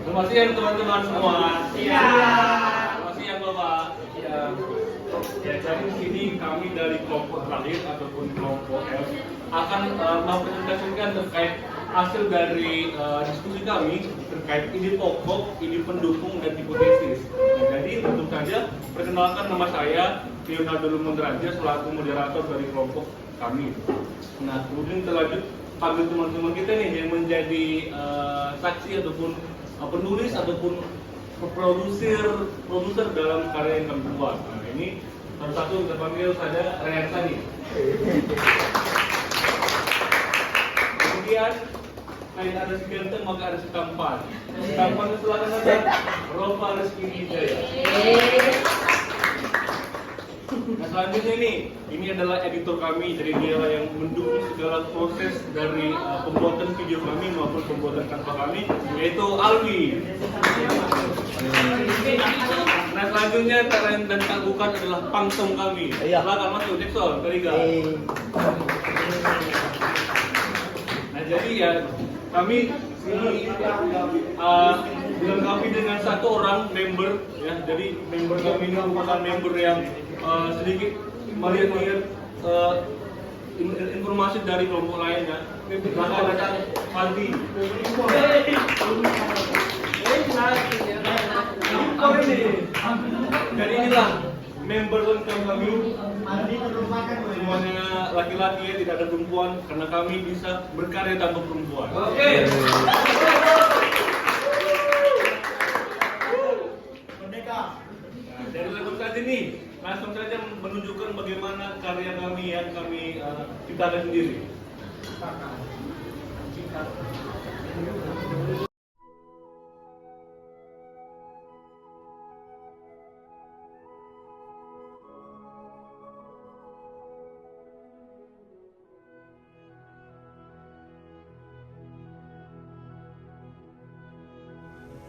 Selamat siang teman-teman semua. Iya. Selamat siang Bapak. Iya. Ya, jadi di sini kami dari kelompok terakhir ataupun kelompok F akan mempresentasikan terkait hasil dari diskusi kami terkait ide pokok, ide pendukung dan hipotesis. Nah, jadi tentu saja perkenalkan nama saya Leonardo Lumundraja selaku moderator dari kelompok kami. Nah, kemudian terlanjut panggil teman-teman kita nih yang menjadi saksi ataupun penulis ataupun produser dalam karya yang kami buat. Nah, ini satu kita panggil saja Renata nih. Kemudian selain ada si ganteng maka ada si tampan. Tampan silakan saja Rova Rizky Wijaya. Nah, selanjutnya ini adalah editor kami, jadi dia yang mendukung segala proses dari pembuatan video kami maupun pembuatan tanpa kami, yaitu Alwi. Nah, selanjutnya tak lain dan tak bukan adalah pangsom kami. Silakan masuk Jackson, Kariga. Nah, jadi ya kami ini dilengkapi dengan satu orang member ya. Jadi member kami ini merupakan member yang sedikit melihat informasi dari kelompok lainnya. Rekan-rekan Fadli. Dan inilah member lengkap kami. Semuanya laki-laki, tidak ada perempuan karena kami bisa berkarya tanpa perempuan. Oke. Merdeka. Nah, dari langsung saja nih, langsung saja menunjukkan bagaimana karya kami yang kami ciptakan sendiri.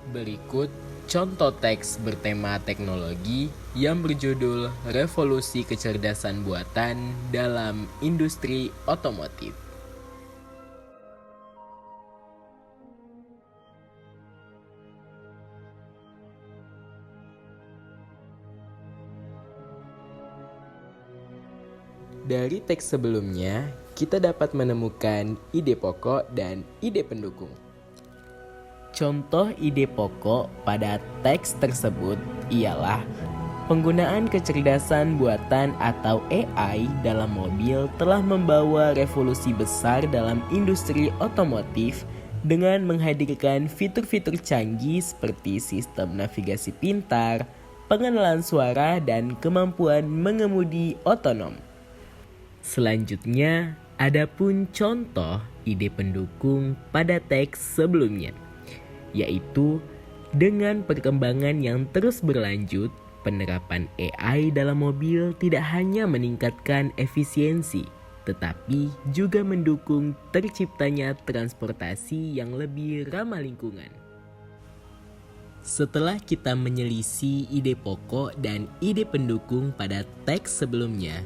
Berikut contoh teks bertema teknologi yang berjudul Revolusi Kecerdasan Buatan dalam Industri Otomotif. Dari teks sebelumnya, kita dapat menemukan ide pokok dan ide pendukung. Contoh ide pokok pada teks tersebut ialah penggunaan kecerdasan buatan atau AI dalam mobil telah membawa revolusi besar dalam industri otomotif dengan menghadirkan fitur-fitur canggih seperti sistem navigasi pintar, pengenalan suara, dan kemampuan mengemudi otonom. Selanjutnya, ada pun contoh ide pendukung pada teks sebelumnya, yaitu dengan perkembangan yang terus berlanjut, penerapan AI dalam mobil tidak hanya meningkatkan efisiensi, tetapi juga mendukung terciptanya transportasi yang lebih ramah lingkungan. Setelah kita menyelisih ide pokok dan ide pendukung pada teks sebelumnya,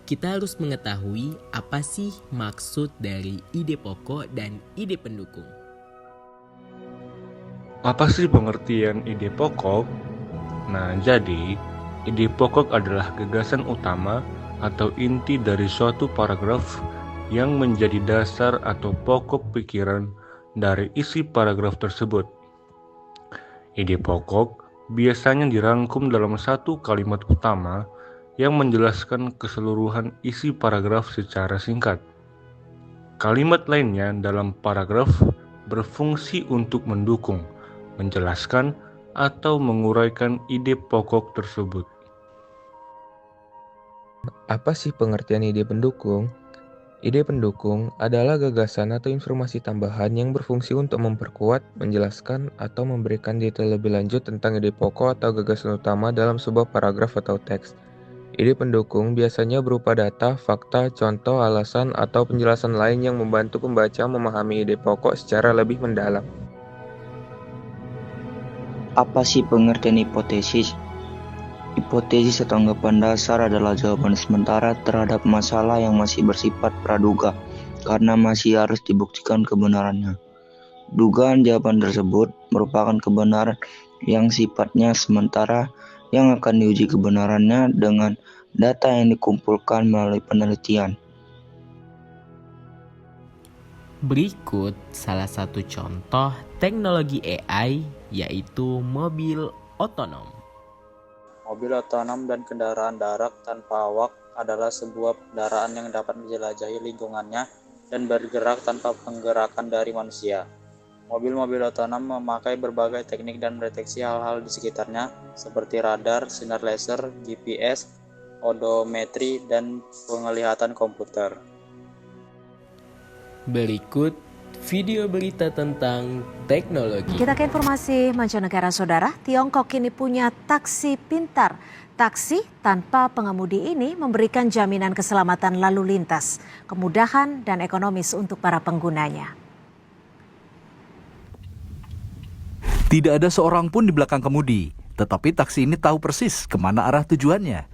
kita harus mengetahui apa sih maksud dari ide pokok dan ide pendukung. Apa sih pengertian ide pokok? Nah, jadi ide pokok adalah gagasan utama atau inti dari suatu paragraf yang menjadi dasar atau pokok pikiran dari isi paragraf tersebut. Ide pokok biasanya dirangkum dalam satu kalimat utama yang menjelaskan keseluruhan isi paragraf secara singkat. Kalimat lainnya dalam paragraf berfungsi untuk mendukung, menjelaskan, atau menguraikan ide pokok tersebut. Apa sih pengertian ide pendukung? Ide pendukung adalah gagasan atau informasi tambahan yang berfungsi untuk memperkuat, menjelaskan, atau memberikan detail lebih lanjut tentang ide pokok atau gagasan utama dalam sebuah paragraf atau teks. Ide pendukung biasanya berupa data, fakta, contoh, alasan, atau penjelasan lain yang membantu pembaca memahami ide pokok secara lebih mendalam. Apa sih pengertian hipotesis? Hipotesis atau anggapan dasar adalah jawaban sementara terhadap masalah yang masih bersifat praduga karena masih harus dibuktikan kebenarannya. Dugaan jawaban tersebut merupakan kebenaran yang sifatnya sementara yang akan diuji kebenarannya dengan data yang dikumpulkan melalui penelitian. Berikut salah satu contoh teknologi AI, yaitu mobil otonom. Mobil otonom dan kendaraan darat tanpa awak adalah sebuah kendaraan yang dapat menjelajahi lingkungannya dan bergerak tanpa penggerakan dari manusia. Mobil-mobil otonom memakai berbagai teknik dan mendeteksi hal-hal di sekitarnya seperti radar, sinar laser, GPS, odometri, dan penglihatan komputer. Berikut video berita tentang teknologi. Kita ke informasi mancanegara, saudara. Tiongkok kini punya taksi pintar. Taksi tanpa pengemudi ini memberikan jaminan keselamatan lalu lintas, kemudahan dan ekonomis untuk para penggunanya. Tidak ada seorang pun di belakang kemudi, tetapi taksi ini tahu persis kemana arah tujuannya.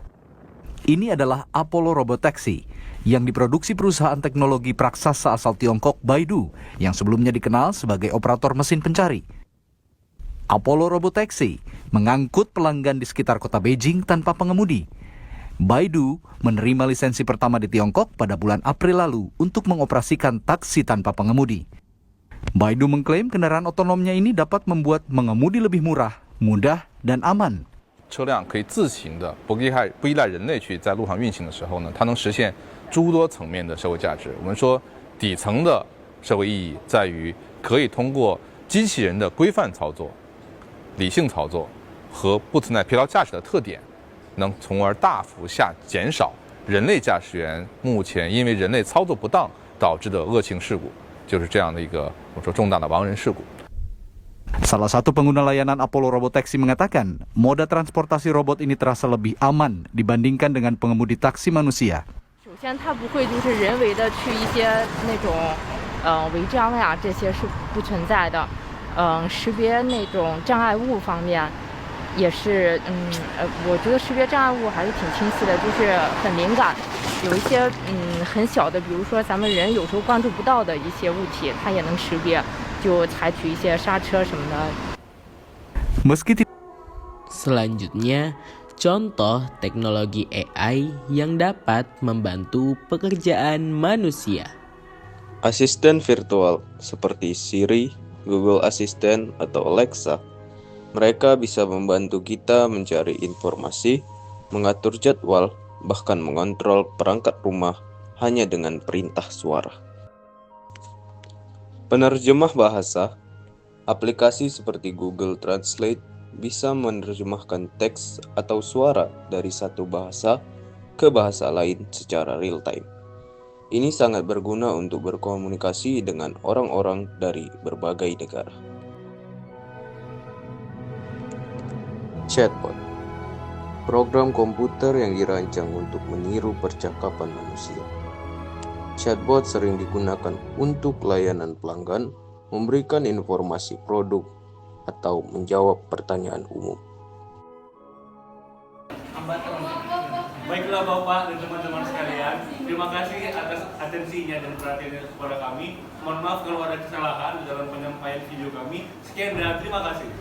Ini adalah Apollo Robotaxi yang diproduksi perusahaan teknologi raksasa asal Tiongkok Baidu yang sebelumnya dikenal sebagai operator mesin pencari. Apollo Robotaxi mengangkut pelanggan di sekitar kota Beijing tanpa pengemudi. Baidu menerima lisensi pertama di Tiongkok pada bulan April lalu untuk mengoperasikan taksi tanpa pengemudi. Baidu mengklaim kendaraan otonomnya ini dapat membuat mengemudi lebih murah, mudah, dan aman. 车辆可以自行的不依赖人类去在路上运行的时候呢，它能实现诸多层面的社会价值。我们说底层的社会意义在于可以通过机器人的规范操作、理性操作和不存在疲劳驾驶的特点，能从而大幅减少人类驾驶员目前因为人类操作不当导致的恶性事故，就是这样的一个我说重大的亡人事故。 Salah satu pengguna layanan Apollo Robotaxi mengatakan, moda transportasi robot ini terasa lebih aman dibandingkan dengan pengemudi taksi manusia. 首先，它不会就是人为的去一些那种违章呀，这些是不存在的。识别那种障碍物方面，也是我觉得识别障碍物还是挺清晰的，就是很敏感。有一些很小的，比如说咱们人有时候关注不到的一些物体，它也能识别。 就采取一些刹车什么的。 Selanjutnya, contoh teknologi AI yang dapat membantu pekerjaan manusia. Asisten virtual seperti Siri, Google Assistant, atau Alexa, mereka bisa membantu kita mencari informasi, mengatur jadwal, bahkan mengontrol perangkat rumah hanya dengan perintah suara. Penerjemah bahasa, aplikasi seperti Google Translate bisa menerjemahkan teks atau suara dari satu bahasa ke bahasa lain secara real time. Ini sangat berguna untuk berkomunikasi dengan orang-orang dari berbagai negara. Chatbot, program komputer yang dirancang untuk meniru percakapan manusia. Chatbot sering digunakan untuk layanan pelanggan, memberikan informasi produk, atau menjawab pertanyaan umum. Baiklah Bapak dan teman-teman sekalian, terima kasih atas atensinya dan perhatiannya kepada kami. Mohon maaf kalau ada kesalahan dalam penyampaian video kami. Sekian dan terima kasih.